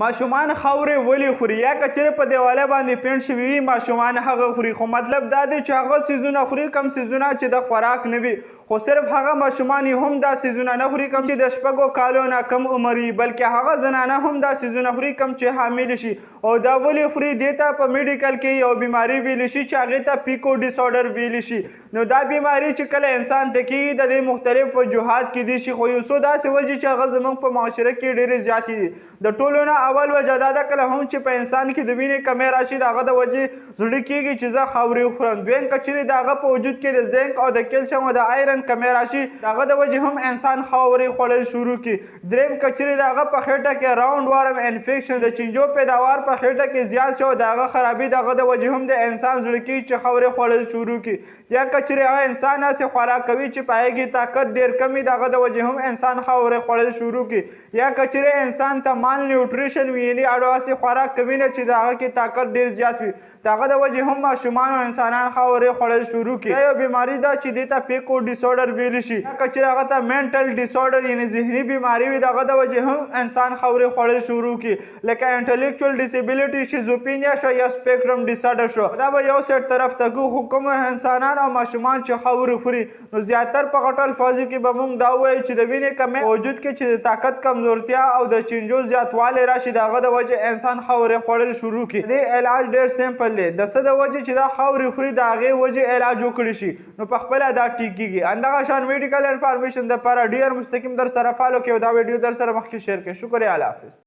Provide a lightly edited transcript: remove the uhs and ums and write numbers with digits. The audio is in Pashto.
ماشومان خاورې ولې خوري یا که چېرې په دیواله باندې پینټ شوي وي ماشومان هغه خوري خو مطلب دا دی چې هغه څیزونه خوري کم څیزونه چې د خوراک نه وي خو صرف هغه ماشومان هم دا څیزونه نه خوري کم چې د شپږو کالو نه کم عمر وي بلکې هغه زنانه هم دا څیزونه خوري کم چې حامل شي او دا ولې خوري دې ته په میډیکل کې یو بیماري ویلی شي چې هغې ته پیکو ډیسارډر ویلی شي نو دا بیماري چې کله انسان ته کېږي د دې مختلف وجوهات کیدی شي خو یو څو داسې وجې چې هغه زموږ په معاشره کې ډېرې زیاتې دي د ټولو نه اول وجه دا ده کله هم چې په انسان کې د وینې کمی راشي د هغه د وجې زړه کېږي چې زه خاورې خورم دویم که چېرې د هغه په وجود کې د زنک او د کیلشیم او د آیرن کمی راشي د هغه د وجې هم انسان خاورې خوړل شروع کړي دریم که چېرې د هغه په خېټه کې راوند وارم انفیکشن د چینجو پیداوار په خېټه کې زیات شو د هغه خرابي د هغه د وجې هم د انسان زړه کېږي چې خاورې خوړل شروع کړي یا که چېرې هغه انسان هسې خوراک کوي چې په هغې کې طاقت ډېر کم وي د هغه د وجې هم انسان خاورې خوړل شروع کړي یا که چېرې انسان ته مال نیوټریشن وي یعنې اړو هسې خوراک کوي نه چې د هغه کې طاقت ډېر زیات وي د هغه د وجې هم ماشومان او انسانان خاورې خوړل شروع کړي دا یو بیماري ده چې دې ته پیکو ډیسارډر ویلی شي یا که چېرې هغه ته مینټل ډیسارډر یعنې ذهني بیماري وي د هغه د وجې هم انسان خاورې خوړل شروع کړي لکه انټلیکچوال ډیسیبلیټي شیزوفرینیا شو یا سپیکټرم ډیسارډر شو دا به یو سیټ طرف ته کړو خو کوم انسانان او ماشومان چې خاورې خوري نو زیاتر په غټو الفاظو کې به موږ دا ووایو چې د وینې کمی وجود کې چې د طاقت کمزورتیا او د چینجو زیاتوالی راشي د هغه د وجې انسان خاورې خوړل شروع کړي دې علاج ډېر سمپل دی د څه د وجې چې دا خاورې خوري د هغې وجې علاج وکړي شي نو په خپله دا ټیک کېږي همدغه شان میډیکل انفارمیشن دپاره ډېر مستقیم در سره فالو کړئ او دا ویډیو در سره مخکې شیر کړئ شکریه الله حافظ